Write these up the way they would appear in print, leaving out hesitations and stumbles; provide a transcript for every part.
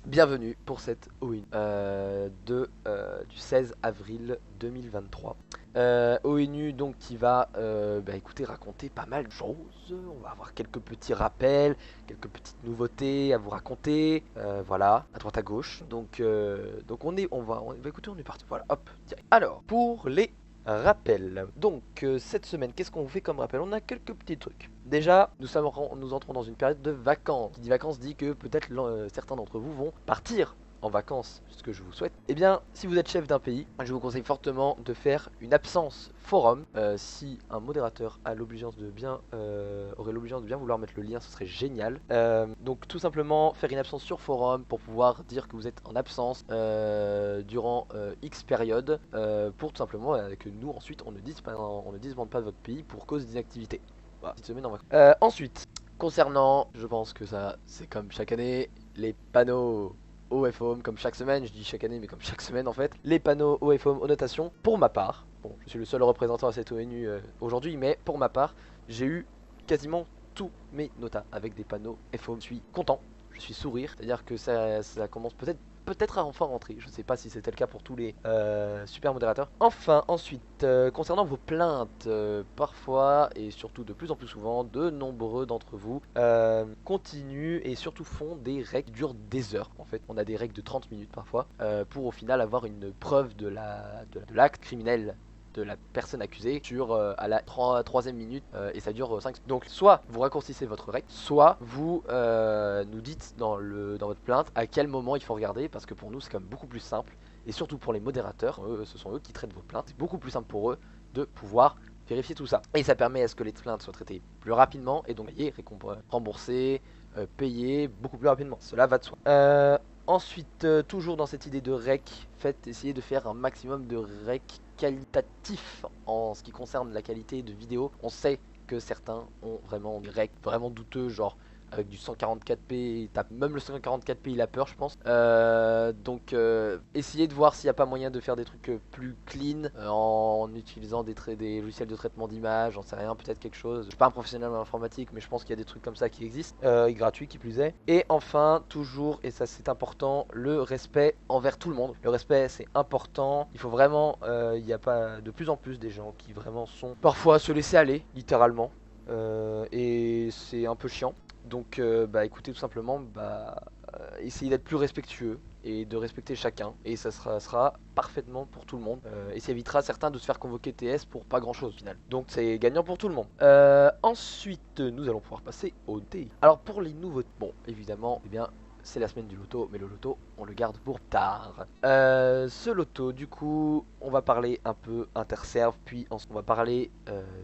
Bienvenue pour cette ONU du 16 avril 2023. ONU donc qui va écoutez, raconter pas mal de choses. On va avoir quelques petits rappels, quelques petites nouveautés à vous raconter. Voilà, à droite à gauche. Donc écoutez, on est parti. Voilà, hop, direct. Alors, pour les rappels. Donc cette semaine, qu'est-ce qu'on vous fait comme rappel? On a quelques petits trucs. Déjà, nous entrons dans une période de vacances. Qui dit vacances dit que peut-être certains d'entre vous vont partir en vacances, ce que je vous souhaite. Eh bien, si vous êtes chef d'un pays, je vous conseille fortement de faire une absence forum. Si un modérateur a aurait l'obligeance de bien vouloir mettre le lien, ce serait génial. Donc tout simplement faire une absence sur forum pour pouvoir dire que vous êtes en absence durant X période pour tout simplement que nous ensuite on ne disbande pas de votre pays pour cause d'inactivité. Voilà, petite semaine en vacances. Ensuite, concernant, je pense que ça c'est comme chaque année, les panneaux OFOM comme chaque semaine, je dis chaque année mais comme chaque semaine en fait, les panneaux OFOM aux notations, pour ma part, bon je suis le seul représentant à cette ONU aujourd'hui, mais pour ma part, j'ai eu quasiment tous mes notas avec des panneaux FOM, je suis content, je suis sourire, c'est-à-dire que ça commence peut-être à enfin rentrer. Je ne sais pas si c'était le cas pour tous les super modérateurs. Enfin, ensuite, concernant vos plaintes, parfois et surtout de plus en plus souvent, de nombreux d'entre vous continuent et surtout font des règles qui durent des heures. En fait, on a des règles de 30 minutes parfois pour au final avoir une preuve de l'acte criminel de la personne accusée à la troisième minute et ça dure 5. Donc soit vous raccourcissez votre règle, soit vous nous dites dans votre plainte à quel moment il faut regarder, parce que pour nous c'est quand même beaucoup plus simple, et surtout pour les modérateurs, ce sont eux qui traitent vos plaintes, c'est beaucoup plus simple pour eux de pouvoir vérifier tout ça. Et ça permet à ce que les plaintes soient traitées plus rapidement et donc remboursées, payées beaucoup plus rapidement. Cela va de soi. Ensuite, toujours dans cette idée de rec, essayez de faire un maximum de rec qualitatif en ce qui concerne la qualité de vidéo. On sait que certains ont vraiment des rec vraiment douteux, genre avec du 144p, même le 144p il a peur je pense. Essayez de voir s'il n'y a pas moyen de faire des trucs plus clean en utilisant des logiciels de traitement d'image, j'en sais rien, peut-être quelque chose. Je suis pas un professionnel en informatique mais je pense qu'il y a des trucs comme ça qui existent, et gratuits qui plus est. Et enfin, toujours, et ça c'est important, le respect envers tout le monde. Le respect c'est important, il faut vraiment, il n'y a pas de plus en plus des gens qui vraiment sont parfois se laisser aller, littéralement. Et c'est un peu chiant. Donc écoutez, tout simplement, essayez d'être plus respectueux et de respecter chacun, et ça sera parfaitement pour tout le monde, et ça évitera certains de se faire convoquer TS pour pas grand chose au final. Donc c'est gagnant pour tout le monde. Ensuite, nous allons pouvoir passer au dé. Alors pour les nouveaux, bon évidemment, eh bien c'est la semaine du loto, mais le loto on le garde pour tard. Ce loto, du coup, on va parler un peu interserve, puis ensuite on va parler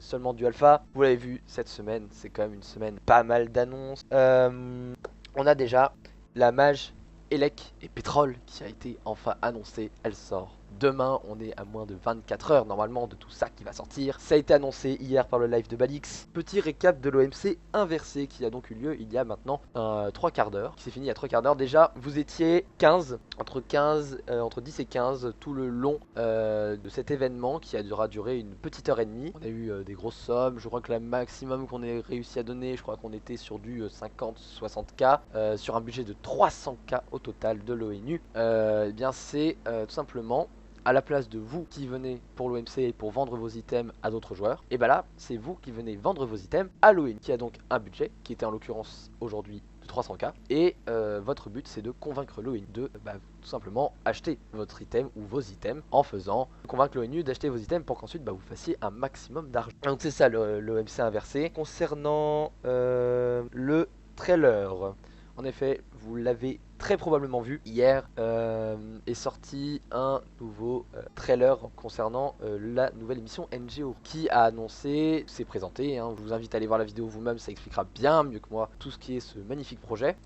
seulement du alpha. Vous l'avez vu, cette semaine, c'est quand même une semaine pas mal d'annonces. On a déjà la mage Elec et Pétrole qui a été enfin annoncée. Elle sort demain, on est à moins de 24 heures normalement de tout ça qui va sortir. Ça a été annoncé hier par le live de Balix. Petit récap de l'OMC inversé qui a donc eu lieu il y a maintenant 3 quarts d'heure, qui s'est fini il y a 3 quarts d'heure. Déjà, vous étiez 15, entre 10 et 15 tout le long de cet événement qui aura duré une petite heure et demie. On a eu des grosses sommes, je crois que la maximum qu'on ait réussi à donner, je crois qu'on était sur du 50-60k, sur un budget de 300k au total de l'ONU. Eh bien c'est tout simplement à la place de vous qui venez pour l'OMC pour vendre vos items à d'autres joueurs, et là c'est vous qui venez vendre vos items à l'ONU qui a donc un budget qui était en l'occurrence aujourd'hui de 300k, et votre but c'est de convaincre l'ONU de tout simplement acheter votre item ou vos items en faisant convaincre l'ONU d'acheter vos items pour qu'ensuite vous fassiez un maximum d'argent. Donc c'est ça l'OMC inversé. Concernant le trailer, en effet, vous l'avez très probablement vu, hier est sorti un nouveau trailer concernant la nouvelle émission NGO qui a annoncé, c'est présenté, hein, je vous invite à aller voir la vidéo vous-même, ça expliquera bien mieux que moi tout ce qui est ce magnifique projet.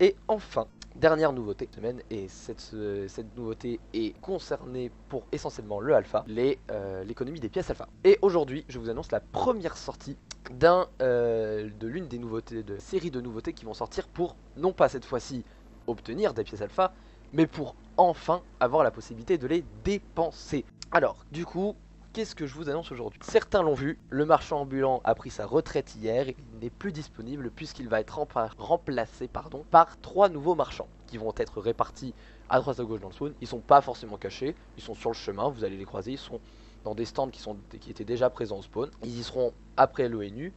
Et enfin, dernière nouveauté de semaine, et cette nouveauté est concernée pour essentiellement le alpha, l'économie des pièces alpha. Et aujourd'hui, je vous annonce la première sortie de l'une des nouveautés, de série de nouveautés qui vont sortir pour, non pas cette fois-ci obtenir des pièces alpha, mais pour enfin avoir la possibilité de les dépenser. Alors, du coup, qu'est-ce que je vous annonce aujourd'hui? Certains l'ont vu, le marchand ambulant a pris sa retraite hier et il n'est plus disponible puisqu'il va être remplacé par 3 nouveaux marchands qui vont être répartis à droite à gauche dans le spawn. Ils sont pas forcément cachés, ils sont sur le chemin, vous allez les croiser, ils sont dans des stands qui étaient déjà présents au spawn. Ils y seront après l'ONU.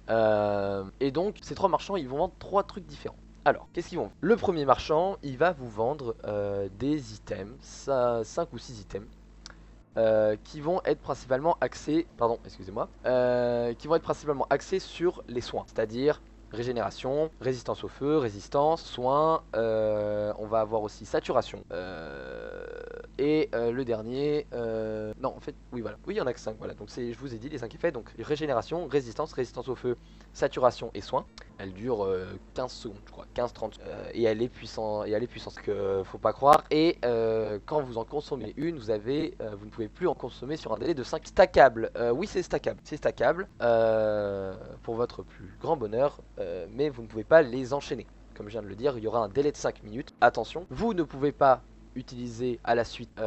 Et donc ces 3 marchands ils vont vendre 3 trucs différents. Alors, qu'est-ce qu'ils vont? Le premier marchand, il va vous vendre des items, 5 ou 6 items, qui vont être principalement axés, qui vont être principalement axés sur les soins, c'est-à-dire régénération, résistance au feu, résistance, soins, on va avoir aussi saturation, et le dernier, non en fait, oui voilà, oui il y en a que 5, voilà, donc je vous ai dit les 5 effets, donc régénération, résistance, résistance au feu, saturation et soins. Elle dure 15 secondes je crois, 15-30 et elle est puissante, que faut pas croire. Et quand vous en consommez une, vous ne pouvez plus en consommer sur un délai de 5 stackable. Oui c'est stackable, pour votre plus grand bonheur, mais vous ne pouvez pas les enchaîner. Comme je viens de le dire, il y aura un délai de 5 minutes. Attention, vous ne pouvez pas utiliser à la suite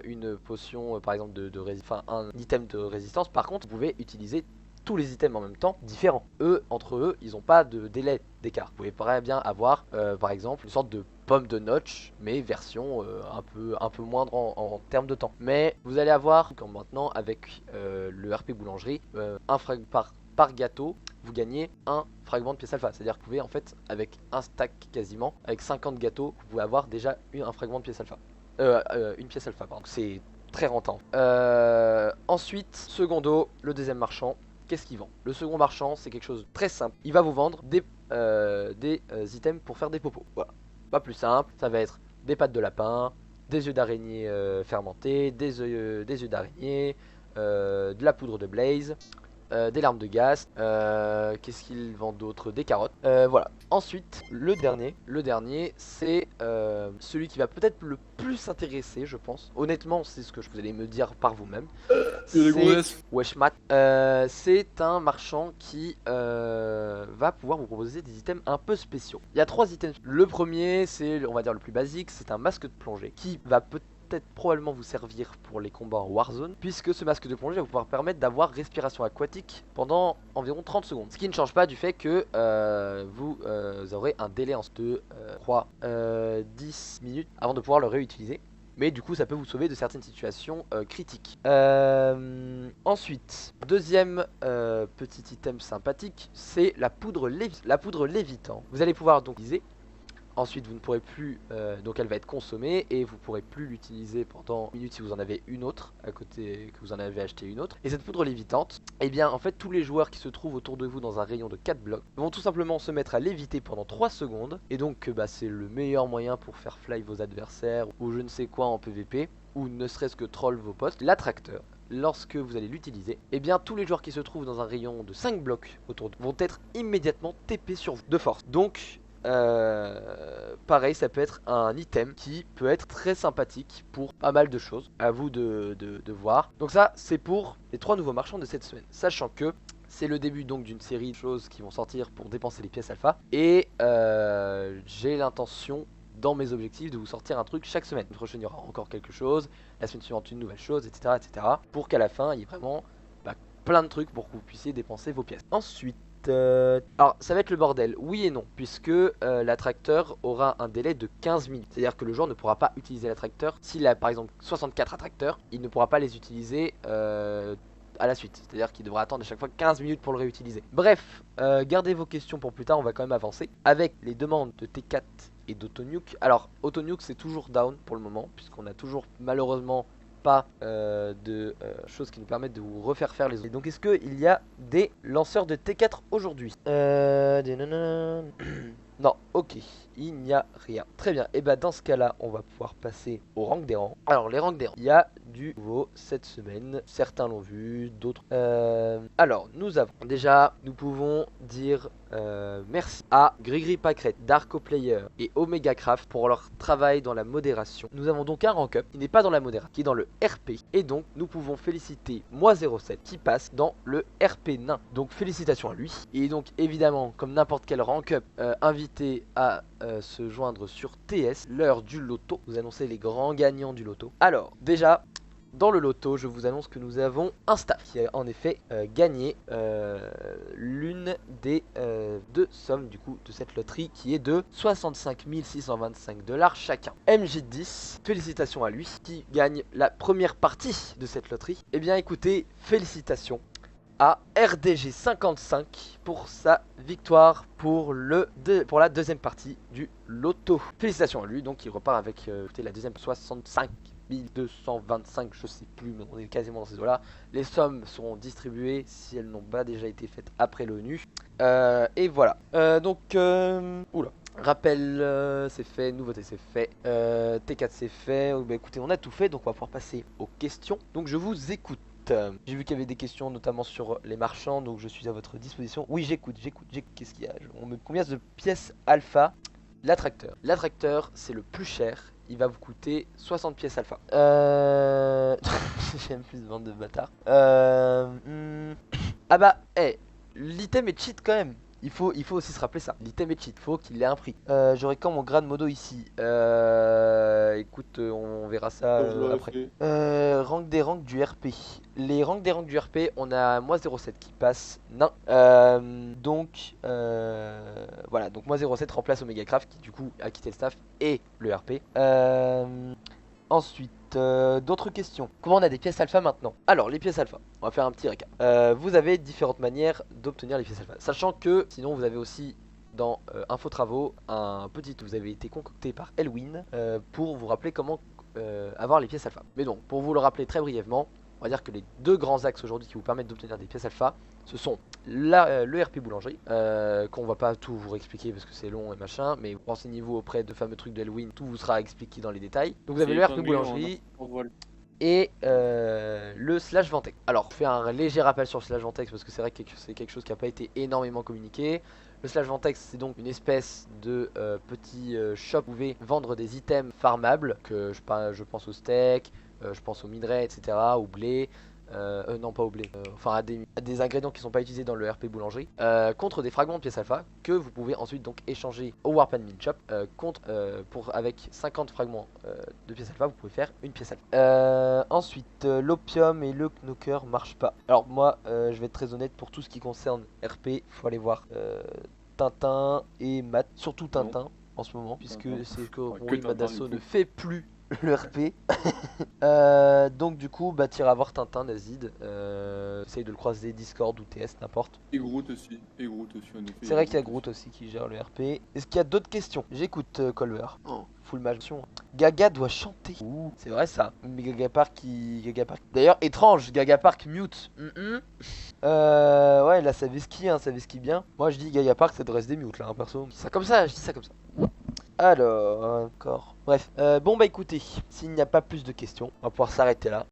une potion par exemple un item de résistance. Par contre vous pouvez utiliser tous les items en même temps différents. Entre eux, ils n'ont pas de délai d'écart. Vous pouvez très bien avoir par exemple une sorte de pomme de notch, mais version un peu moindre en termes de temps. Mais vous allez avoir, comme maintenant avec le RP boulangerie, par gâteau, vous gagnez un fragment de pièce alpha. C'est-à-dire que vous pouvez en fait, avec un stack quasiment, avec 50 gâteaux, vous pouvez avoir déjà un fragment de pièce alpha. Une pièce alpha, pardon. C'est très rentable. Ensuite, secondo, le deuxième marchand. Qu'est-ce qu'il vend? Le second marchand, c'est quelque chose de très simple. Il va vous vendre des items pour faire des popos. Voilà. Pas plus simple. Ça va être des pattes de lapin, des œufs d'araignée fermentés, des œufs d'araignée, de la poudre de blaze, des larmes de gaz. Qu'est-ce qu'il vend d'autre? Des carottes. Voilà. Ensuite, le dernier, c'est celui qui va peut-être le plus intéresser, je pense. Honnêtement, c'est ce que vous allez me dire par vous-même. C'est Weshmat. C'est un marchand qui va pouvoir vous proposer des items un peu spéciaux. Il y a 3 items. Le premier, c'est on va dire le plus basique, c'est un masque de plongée qui va peut-être probablement vous servir pour les combats en Warzone, puisque ce masque de plongée va vous pouvoir permettre d'avoir respiration aquatique pendant environ 30 secondes. Ce qui ne change pas du fait que vous aurez un délai de 10 minutes avant de pouvoir le réutiliser. Mais du coup ça peut vous sauver de certaines situations critiques. Ensuite, deuxième petit item sympathique, c'est la poudre lévitant. Vous allez pouvoir donc utiliser. Ensuite vous ne pourrez plus, donc elle va être consommée et vous pourrez plus l'utiliser pendant une minute si vous en avez une autre à côté, que vous en avez acheté une autre. Et cette poudre lévitante, et bien en fait tous les joueurs qui se trouvent autour de vous dans un rayon de 4 blocs vont tout simplement se mettre à léviter pendant 3 secondes. Et donc c'est le meilleur moyen pour faire fly vos adversaires ou je ne sais quoi en PVP, ou ne serait-ce que troll vos postes. L'attracteur, lorsque vous allez l'utiliser, et bien tous les joueurs qui se trouvent dans un rayon de 5 blocs autour de vous vont être immédiatement TP sur vous de force. Donc pareil, ça peut être un item qui peut être très sympathique pour pas mal de choses. À vous de voir. Donc ça, c'est pour les 3 nouveaux marchands de cette semaine. Sachant que c'est le début donc d'une série de choses qui vont sortir pour dépenser les pièces alpha. Et j'ai l'intention, dans mes objectifs, de vous sortir un truc chaque semaine. La prochaine, il y aura encore quelque chose. La semaine suivante, une nouvelle chose, etc. etc. pour qu'à la fin, il y ait vraiment plein de trucs pour que vous puissiez dépenser vos pièces. Ensuite, alors ça va être le bordel, oui et non, puisque l'attracteur aura un délai de 15 minutes. C'est-à-dire que le joueur ne pourra pas utiliser l'attracteur. S'il a par exemple 64 attracteurs, il ne pourra pas les utiliser à la suite. C'est-à-dire qu'il devra attendre à chaque fois 15 minutes pour le réutiliser. Bref, gardez vos questions pour plus tard, on va quand même avancer. Avec les demandes de T4 et d'Autonuke. Alors Autonuke c'est toujours down pour le moment, puisqu'on a toujours malheureusement pas de choses qui nous permettent de vous refaire faire les autres. Et donc est-ce qu'il y a des lanceurs de T4 aujourd'hui? Non, ok, il n'y a rien. Très bien, et bah dans ce cas là on va pouvoir passer au rank des rangs. Alors les rangs des rangs, il y a du nouveau cette semaine. Certains l'ont vu, d'autres alors nous avons déjà, nous pouvons dire merci à Grigri Pacret, Darko Player et Omega Craft pour leur travail dans la modération. Nous avons donc un rank up qui n'est pas dans la modération, qui est dans le RP. Et donc nous pouvons féliciter Moi07 qui passe dans le RP nain. Donc félicitations à lui. Et donc évidemment, comme n'importe quel rank up, invité à se joindre sur TS, l'heure du loto. Vous annoncez les grands gagnants du loto. Alors déjà, dans le loto, je vous annonce que nous avons un staff qui a en effet gagné l'une des deux sommes du coup de cette loterie qui est de 65 625 $ chacun. MJ10, félicitations à lui qui gagne la première partie de cette loterie. Eh bien écoutez, félicitations à RDG55 pour sa victoire pour la deuxième partie du loto. Félicitations à lui, donc il repart avec la deuxième 65 225, je sais plus, mais on est quasiment dans ces eaux-là. Les sommes seront distribuées si elles n'ont pas déjà été faites après l'ONU. Et voilà. Oula. Rappel, c'est fait, nouveauté c'est fait, T4 c'est fait. Bah écoutez, on a tout fait, donc on va pouvoir passer aux questions. Donc je vous écoute. J'ai vu qu'il y avait des questions notamment sur les marchands, donc je suis à votre disposition. Oui, j'écoute. Qu'est-ce qu'il y a? On me combien de pièces alpha? L'attracteur. L'attracteur, c'est le plus cher. Il va vous coûter 60 pièces alpha. J'aime plus de vente de bâtard. Ah bah, l'item est cheat quand même. Il faut aussi se rappeler ça. L'item est cheat. Il faut qu'il ait un prix. J'aurai quand mon grade modo ici. Écoute, on verra ça après. Rank des ranks du RP. Les ranks des ranks du RP, on a moi 07 qui passe nain. Voilà, donc moi 07 remplace Omega Craft qui du coup a quitté le staff et le RP. Ensuite, d'autres questions. Comment on a des pièces alpha maintenant? Alors, les pièces alpha, on va faire un petit récap. Vous avez différentes manières d'obtenir les pièces alpha. Sachant que, sinon, vous avez aussi dans Info Travaux un petit vous avez été concocté par Elwin pour vous rappeler comment avoir les pièces alpha. Mais donc, pour vous le rappeler très brièvement, on va dire que les deux grands axes aujourd'hui qui vous permettent d'obtenir des pièces alpha, ce sont le RP boulangerie, qu'on va pas tout vous réexpliquer parce que c'est long et machin, mais renseignez-vous auprès de fameux trucs d'Halloween, tout vous sera expliqué dans les détails. Donc vous avez le RP boulangerie et le slash Ventex. Alors, je fais un léger rappel sur le slash Ventex parce que c'est vrai que c'est quelque chose qui n'a pas été énormément communiqué. Le slash Ventex, c'est donc une espèce de petit shop où vous pouvez vendre des items farmables, que je pense au steak, je pense au minerai, etc., au blé. Non pas au blé, enfin à des ingrédients qui sont pas utilisés dans le RP boulangerie, contre des fragments de pièces alpha que vous pouvez ensuite donc échanger au Warp Admin Shop avec 50 fragments de pièces alpha, vous pouvez faire une pièce alpha. Ensuite, l'opium et le knocker marchent pas. Alors moi, je vais être très honnête, pour tout ce qui concerne RP, faut aller voir Tintin et Matt, surtout Tintin en ce moment, puisque c'est que Rui Madasso ne fait plus le RP. Donc du coup t'iras voir Tintin, Nazid, essaye de le croiser Discord ou TS, n'importe. Et Groot aussi en effet. C'est vrai qu'il y a Groot aussi qui gère le RP. Est-ce qu'il y a d'autres questions? J'écoute Colver. Full magician. Gaga doit chanter. Ouh, c'est vrai ça. Mais Gaga Park. D'ailleurs étrange, Gaga Park mute. Ouais, là ça visquille, ça visquille bien. Moi je dis Gaga Park ça devrait se démute là, perso. Je dis ça comme ça. Alors, encore. Bref, bon écoutez, s'il n'y a pas plus de questions, on va pouvoir s'arrêter là.